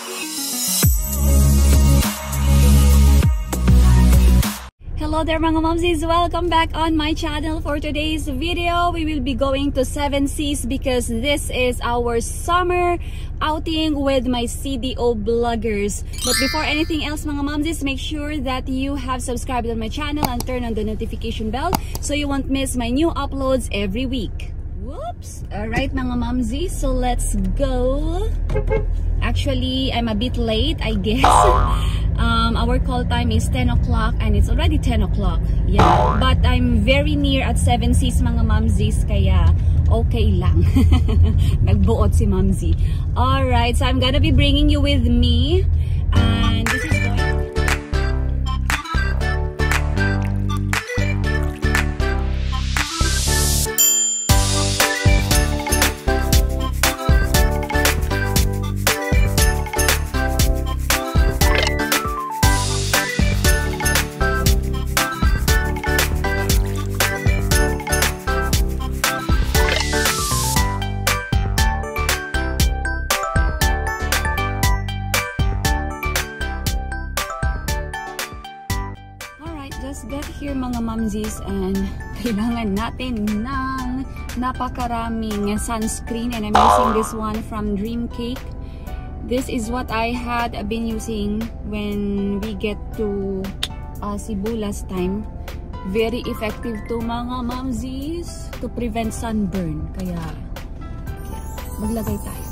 Hello there mga momsies! Welcome back on my channel. For today's video, we will be going to Seven Seas because this is our summer outing with my CDO vloggers. But before anything else mga momsies, make sure that you have subscribed on my channel and turn on the notification bell so you won't miss my new uploads every week. Whoops! Alright mga momsies, so let's go! Actually, I'm a bit late, I guess. Our call time is 10 o'clock and it's already 10 o'clock. Yeah, but I'm very near at Seven Seas mga momsies, kaya okay lang. Nagbuot si momsi. Alright, so I'm gonna be bringing you with me. And this is going... Just get here mga momsies and kailangan natin ng napakaraming sunscreen, and I'm using this one from Dream Cake. This is what I had been using when we get to Cebu last time. Very effective to mga momsies to prevent sunburn. Kaya maglagay tayo.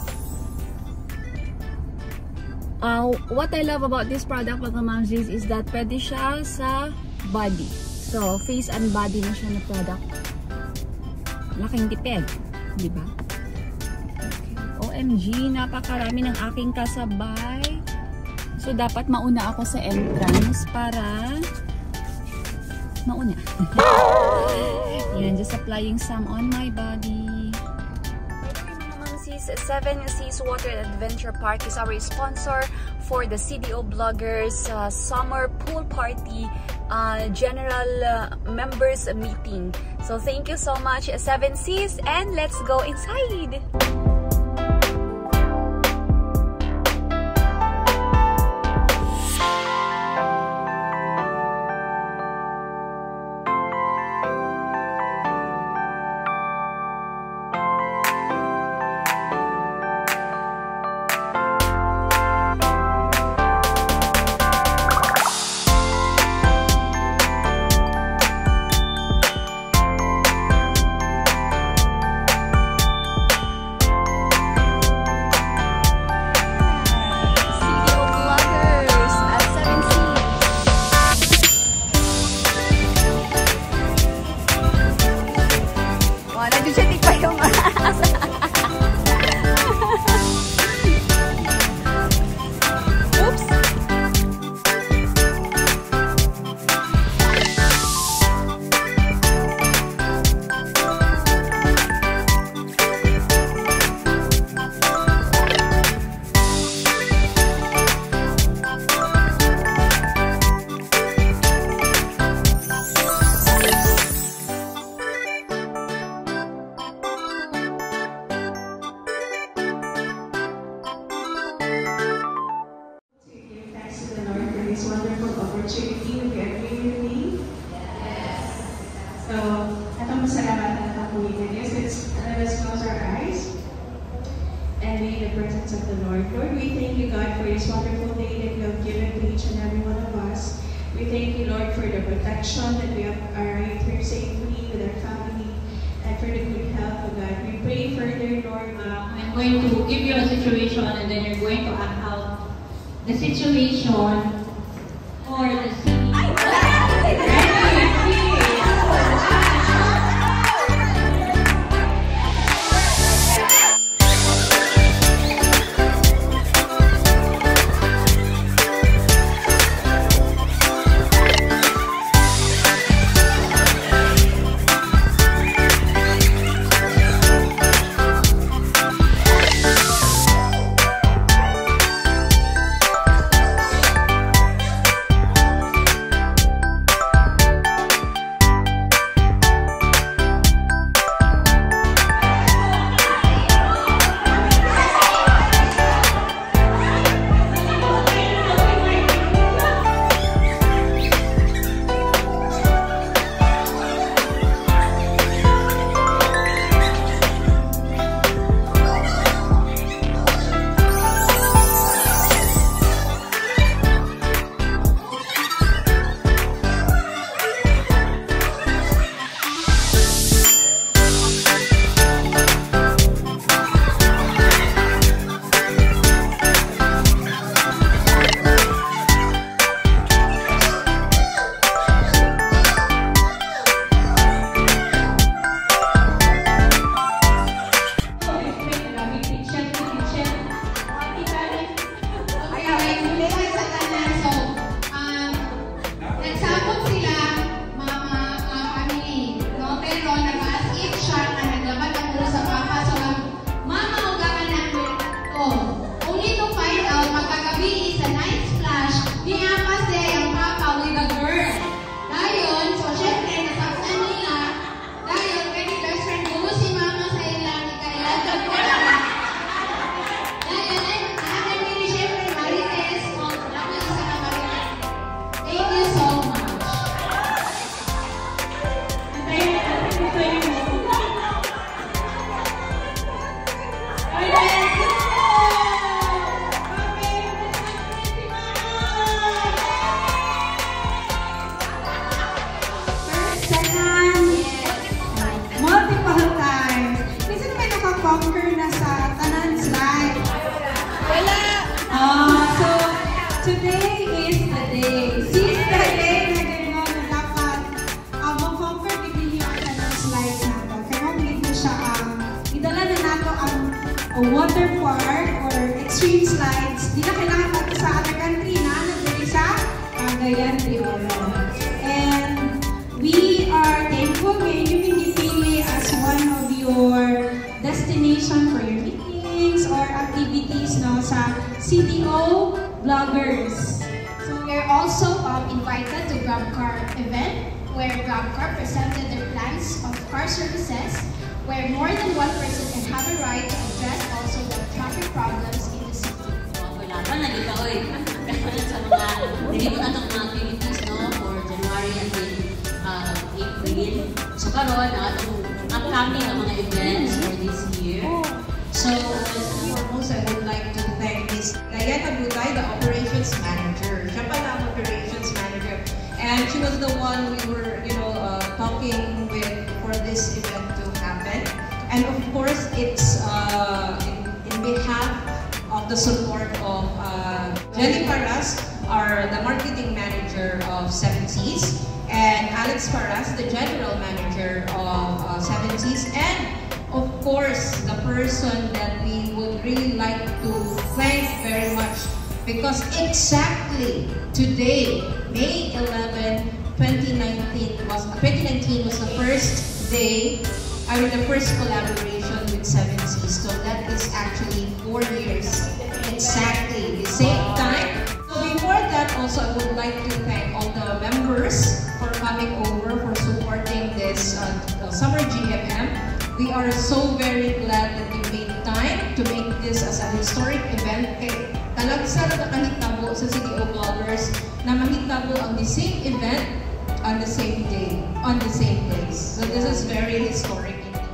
What I love about this product mga momsies is that pwede siya sa body. So, face and body na siya na product. Laking tipid. Diba? Okay. OMG, napakarami ng aking kasabay. So, dapat mauna ako sa entrance para mauna. Yan, just applying some on my body. Seven Seas Water and Adventure Park is our sponsor for the CDO Vloggers Summer Pool Party General Members Meeting. So thank you so much, Seven Seas, and let's go inside! This wonderful opportunity to get with me. Yes. So, atong masalamatan na po ito. Yes, let us close our eyes and be in the presence of the Lord. Lord, we thank you, God, for this wonderful day that you have given to each and every one of us. We thank you, Lord, for the protection that we have arrived here safely with our family and for the good health of God. We pray further, Lord. I'm going to give you a situation and then you're going to act out the situation or the scene. Today is the day. Since the day na gano'n na dapat mag-comfort din niyo ang kanang slides nato. Kaya mabilit mo siya idala na nato ang water park or extreme slides. Di na kailangan natin sa other country na nandali sa Cagayan de Oro. And we are thankful ngayon yung pinipili as one of your destination for your meetings or activities no, sa CDO Vloggers. So we're also invited to GrabCar event where GrabCar presented their plans of car services where more than one person can have a ride to address also the traffic problems in the city. Wala pa, nalita ko eh. Sa mga, nilito na itong mga activities no, for January until April. So karoon, itong upcoming na mga events for this year. So, foremost, I would like to thank Ms. Diana Butay, the operations manager. Siya pala ang operations manager. And she was the one we were, talking with for this event to happen. And of course, it's in behalf of the support of Jenny Paras, the marketing manager of Seven Seas, and Alex Paras, the general manager of Seven Seas, and of course, the person that we would really like to thank very much because exactly today, May 11, 2019 was the first day, the first collaboration with Seven Seas. So that is actually 4 years, exactly the same time. So before that, also I would like to thank all the members for coming over, for supporting this Summer GMM. We are so very glad that you made time to make this as an historic event. Talagang sana nakahitabo sa CDO Vloggers na mahitabo ang the same event on the same day, on the same place. So this is very historic indeed.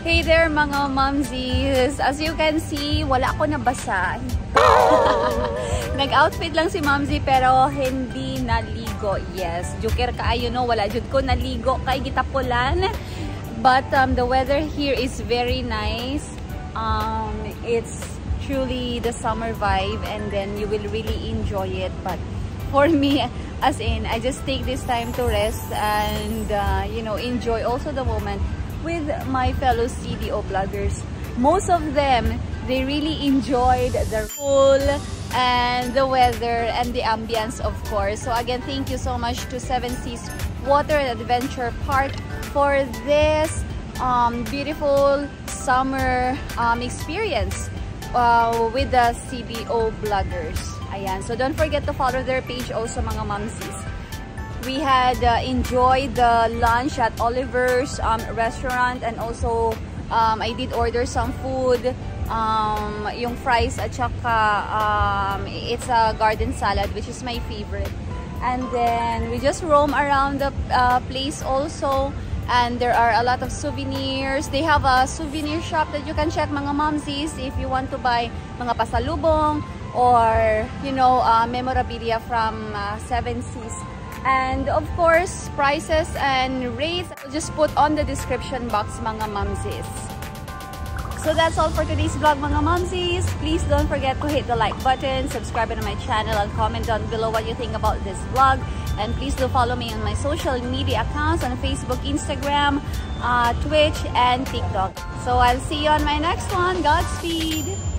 Hey there mga momsies! As you can see, wala ako nabasa. Nag-outfit lang si momsy pero hindi naligo. Yes, joker kaayo no, wala jud ko naligo kay gitapulan. But the weather here is very nice. It's truly the summer vibe and then you will really enjoy it. But for me, as in, I just take this time to rest and enjoy also the moment with my fellow CDO vloggers. Most of them, they really enjoyed the pool and the weather and the ambience, of course. So again, thank you so much to Seven Seas Water and Adventure Park for this beautiful summer experience with the CDO vloggers. Ayan. So don't forget to follow their page also mga momsies. We had enjoyed the lunch at Oliver's restaurant, and also I did order some food, yung fries at saka it's a garden salad, which is my favorite. And then we just roam around the place also, and there are a lot of souvenirs. They have a souvenir shop that you can check, mga momsies, if you want to buy mga pasalubong or, you know, memorabilia from Seven Seas. And of course, prices and rates I'll just put on the description box, mga momsies. So that's all for today's vlog, mga momsies. Please don't forget to hit the like button, subscribe to my channel, and comment down below what you think about this vlog. And please do follow me on my social media accounts on Facebook, Instagram, Twitch, and TikTok. So I'll see you on my next one. Godspeed!